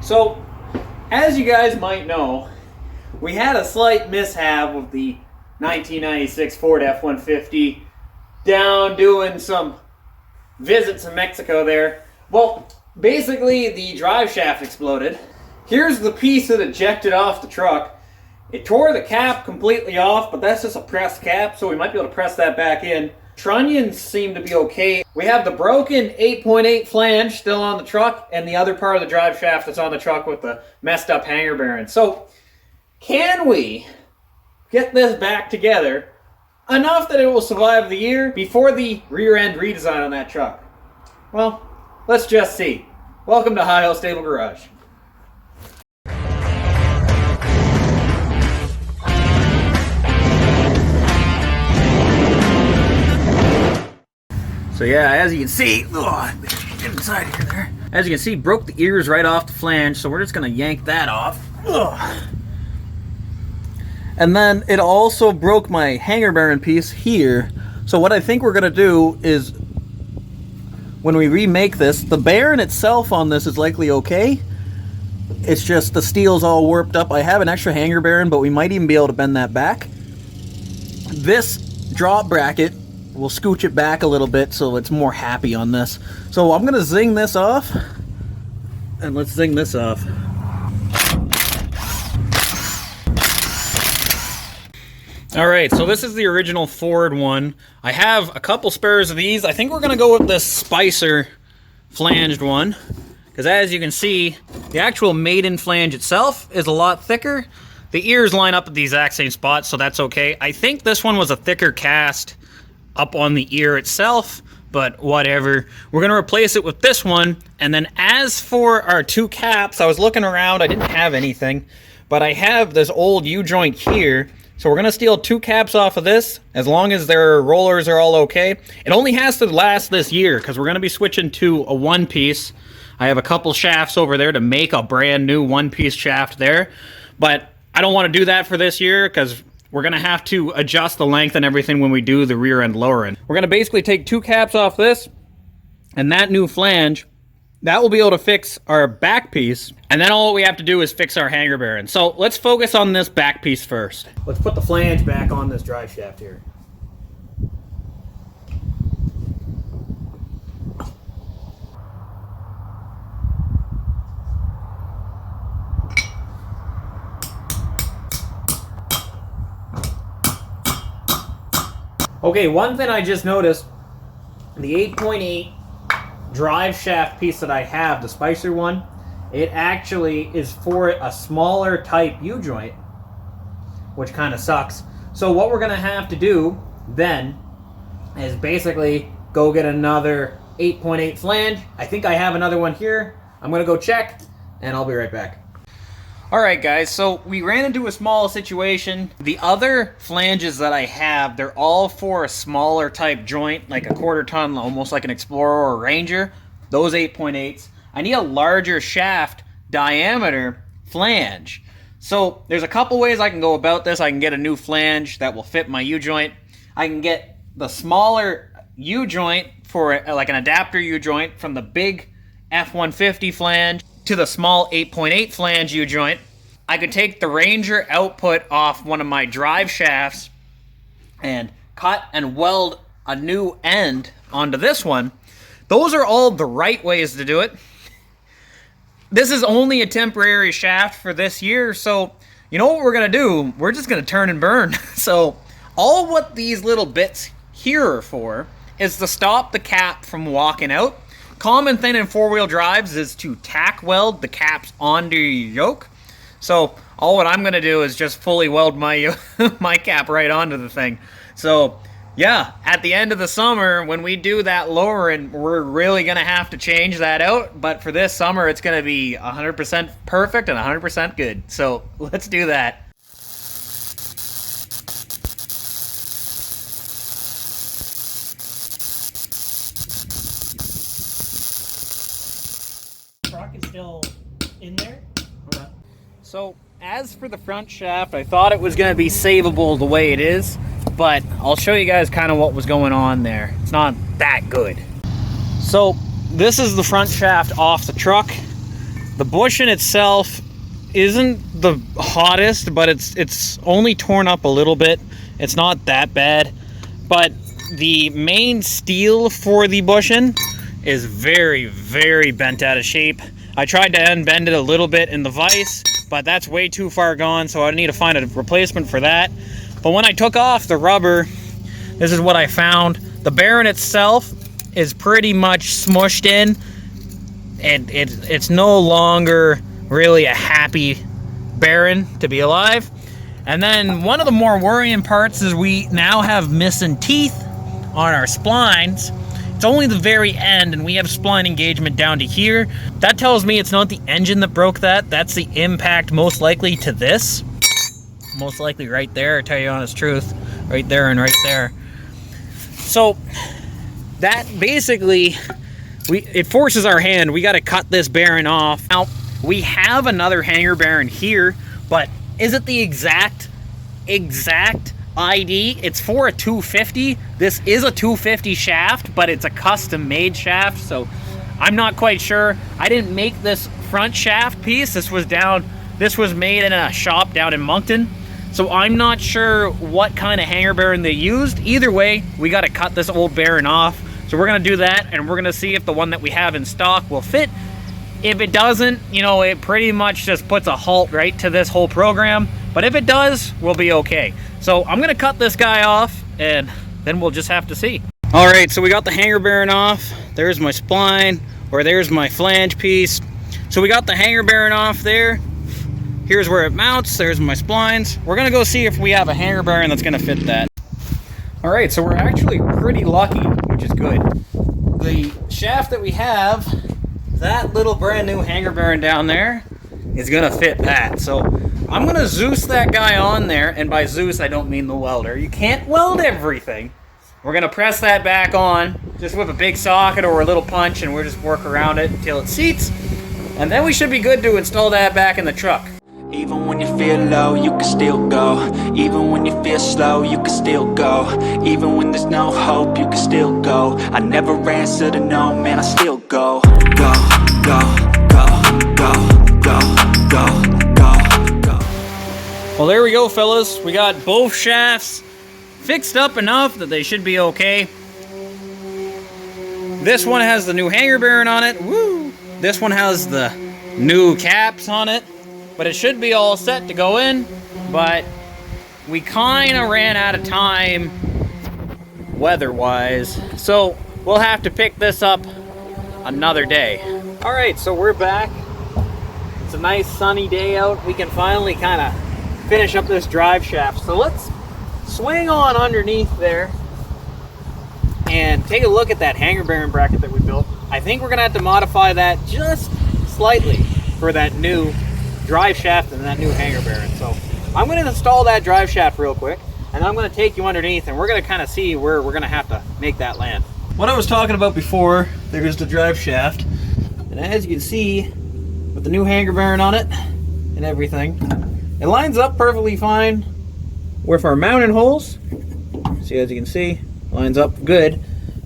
So, as you guys might know, we had a slight mishap with the 1996 Ford F-150 down doing some visits in Mexico there. Well, basically the drive shaft exploded. Here's the piece that ejected off the truck. It tore the cap completely off, but that's just a pressed cap, so we might be able to press that back in. Trunnions seem to be okay. We have the broken 8.8 flange still on the truck, and the other part of the drive shaft that's on the truck with the messed up hanger bearing. So, can we get this back together enough that it will survive the year before the rear end redesign on that truck? Well, let's just see. Welcome to High Hill Stable Garage. So yeah, as you can see, get inside here there. As you can see, broke the ears right off the flange, so we're just gonna yank that off. And then it also broke my hanger bearing piece here. So what I think we're gonna do is, when we remake this, the bearing itself on this is likely okay. It's just the steel's all warped up. I have an extra hanger bearing, but we might even be able to bend that back. This drop bracket, we'll scooch it back a little bit so it's more happy on this. So I'm gonna zing this off, and let's zing this off. All right, so this is the original Ford one. I have a couple spares of these. I think we're gonna go with this Spicer flanged one, because as you can see, the actual maiden flange itself is a lot thicker. The ears line up at the exact same spot, so that's okay. I think this one was a thicker cast up on the ear itself, but whatever. We're gonna replace it with this one, and then as for our two caps, I was looking around, I didn't have anything, but I have this old U-joint here, so we're gonna steal two caps off of this, as long as their rollers are all okay. It only has to last this year, because we're gonna be switching to a one-piece. I have a couple shafts over there to make a brand new one-piece shaft there, but I don't wanna do that for this year, because we're gonna have to adjust the length and everything when we do the rear end lower end. We're gonna basically take two caps off this, and that new flange, that will be able to fix our back piece, and then all we have to do is fix our hanger bearing. So let's focus on this back piece first. Let's put the flange back on this drive shaft here. Okay, one thing I just noticed, the 8.8 drive shaft piece that I have, the Spicer one, it actually is for a smaller type U-joint, which kind of sucks. So what we're gonna have to do then is basically go get another 8.8 flange. I think I have another one here. I'm gonna go check, and I'll be right back. Alright guys, so we ran into a small situation. The other flanges that I have, they're all for a smaller type joint, like a quarter ton, almost like an Explorer or Ranger. Those 8.8s. I need a larger shaft diameter flange. So there's a couple ways I can go about this. I can get a new flange that will fit my U-joint. I can get the smaller U-joint for like an adapter U-joint from the big F-150 flange to the small 8.8 flange U-joint. I could take the Ranger output off one of my drive shafts and cut and weld a new end onto this one. Those are all the right ways to do it. This is only a temporary shaft for this year, so you know what we're gonna do? We're just gonna turn and burn. So all what these little bits here are for is to stop the cap from walking out. Common thing in four-wheel drives is to tack weld the caps onto your yoke. So all what I'm gonna do is just fully weld my my cap right onto the thing. So yeah, at the end of the summer, when we do that lowering, we're really gonna have to change that out. But for this summer, it's gonna be 100% perfect and 100% good. So let's do that. Truck is still in there. Okay. So as for the front shaft, I thought it was going to be savable the way it is, but I'll show you guys kind of what was going on there. It's not that good. So this is the front shaft off the truck. The bushing itself isn't the hottest, but it's only torn up a little bit. It's not that bad, but the main steel for the bushing is very, very bent out of shape. I tried to unbend it a little bit in the vise, but that's way too far gone, so I need to find a replacement for that. But when I took off the rubber, this is what I found. The bearing itself is pretty much smushed in, and it's no longer really a happy bearing to be alive. And then one of the more worrying parts is we now have missing teeth on our splines. It's only the very end, and we have spline engagement down to here. That tells me it's not the engine that broke that. That's the impact most likely to this. Most likely right there, I tell you the honest truth. Right there and right there. So that basically, it forces our hand. We got to cut this bearing off. Now, we have another hanger bearing here, but is it the exact ID? It's for a 250. This is a 250 shaft, but it's a custom made shaft, so I'm not quite sure. I didn't make this front shaft piece. This was made in a shop down in Moncton, so I'm not sure what kind of hanger bearing they used. Either way, we got to cut this old bearing off, so we're gonna do that, and we're gonna see if the one that we have in stock will fit. If it doesn't, you know, it pretty much just puts a halt right to this whole program. But if it does, we'll be okay. So I'm gonna cut this guy off, and then we'll just have to see. All right, so we got the hanger bearing off. There's my spline, or there's my flange piece. So we got the hanger bearing off there. Here's where it mounts. There's my splines. We're gonna go see if we have a hanger bearing that's gonna fit that. All right, so we're actually pretty lucky, which is good. The shaft that we have, that little brand new hanger bearing down there, is gonna fit that. So I'm gonna Zeus that guy on there, and by Zeus I don't mean the welder. You can't weld everything. We're gonna press that back on just with a big socket or a little punch, and we'll just work around it until it seats, and then we should be good to install that back in the truck. Even when you feel low, you can still go. Even when you feel slow, you can still go. Even when there's no hope, you can still go. I never answer to no, man, I still go. Go, go, go, go, go, go, go, go. Well, there we go, fellas. We got both shafts fixed up enough that they should be okay. This one has the new hanger bearing on it. Woo! This one has the new caps on it. But it should be all set to go in, but we kind of ran out of time weather-wise, so we'll have to pick this up another day. All right, so we're back. It's a nice sunny day out. We can finally kind of finish up this drive shaft. So let's swing on underneath there and take a look at that hanger bearing bracket that we built. I think we're gonna have to modify that just slightly for that new drive shaft and that new hanger bearing. So I'm going to install that drive shaft real quick, and I'm going to take you underneath, and we're going to kind of see where we're going to have to make that land. What I was talking about before, there's the drive shaft, and as you can see with the new hanger bearing on it and everything, it lines up perfectly fine with our mounting holes. See, as you can see, lines up good,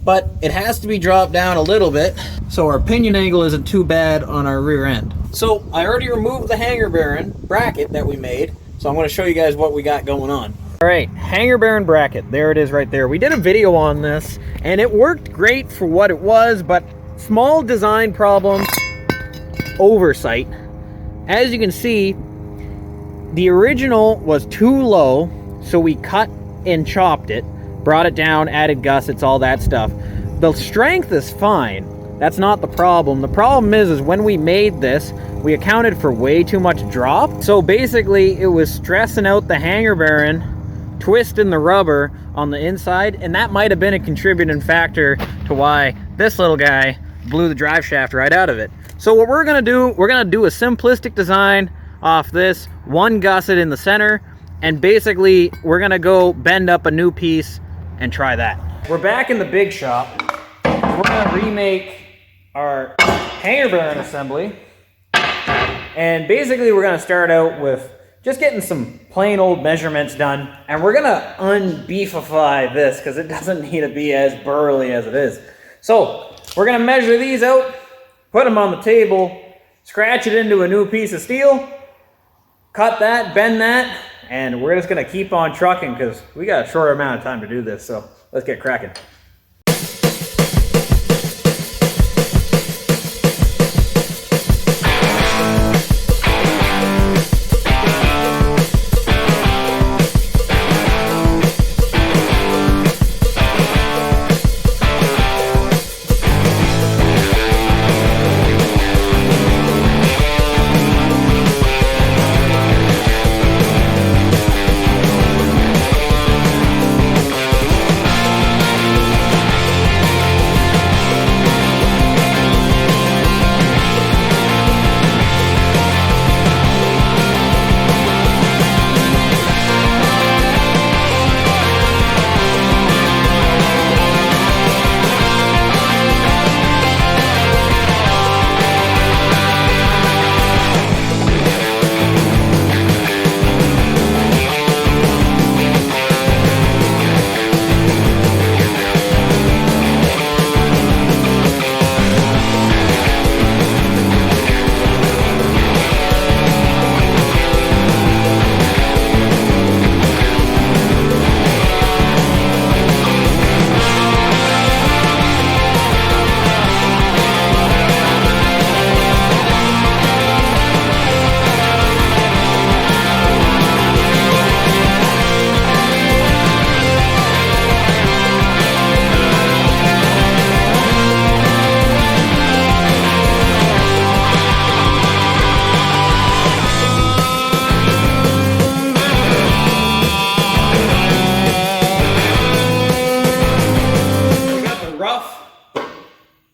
but it has to be dropped down a little bit so our pinion angle isn't too bad on our rear end. So I already removed the hanger bearing bracket that we made, so I'm going to show you guys what we got going on. All right, hanger bearing bracket, there it is right there. We did a video on this, and it worked great for what it was, but small design problem, oversight. As you can see, the original was too low, so we cut and chopped it, brought it down, added gussets, all that stuff. The strength is fine. That's not the problem. The problem is when we made this, we accounted for way too much drop. So basically, it was stressing out the hanger bearing, twisting the rubber on the inside, and that might have been a contributing factor to why this little guy blew the drive shaft right out of it. So what we're gonna do a simplistic design off this, one gusset in the center, and basically we're gonna go bend up a new piece and try that. We're back in the big shop. We're gonna remake our hanger bearing assembly, and basically we're gonna start out with just getting some plain old measurements done, and we're gonna unbeefify this because it doesn't need to be as burly as it is. So we're gonna measure these out, put them on the table, scratch it into a new piece of steel, cut that, bend that, and we're just gonna keep on trucking because we got a short amount of time to do this, so let's get cracking.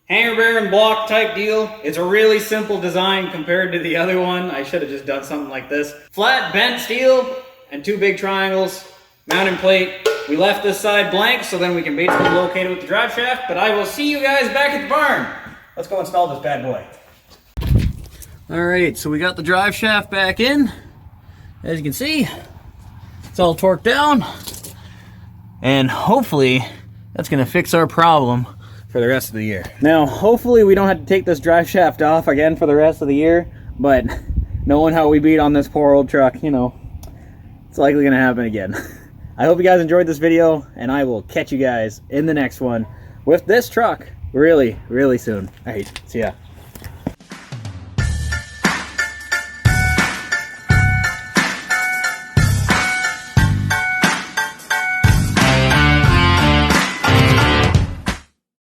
Hanger bearing block type deal. It's a really simple design compared to the other one. I should have just done something like this. Flat bent steel and 2 big triangles. Mounting plate. We left this side blank so then we can basically locate it with the drive shaft. But I will see you guys back at the barn. Let's go install this bad boy. Alright, so we got the drive shaft back in. As you can see, it's all torqued down. And hopefully that's going to fix our problem for the rest of the year. Now, hopefully we don't have to take this drive shaft off again for the rest of the year, but knowing how we beat on this poor old truck, you know, it's likely gonna happen again. I hope you guys enjoyed this video, and I will catch you guys in the next one with this truck really, really soon. All right, see ya.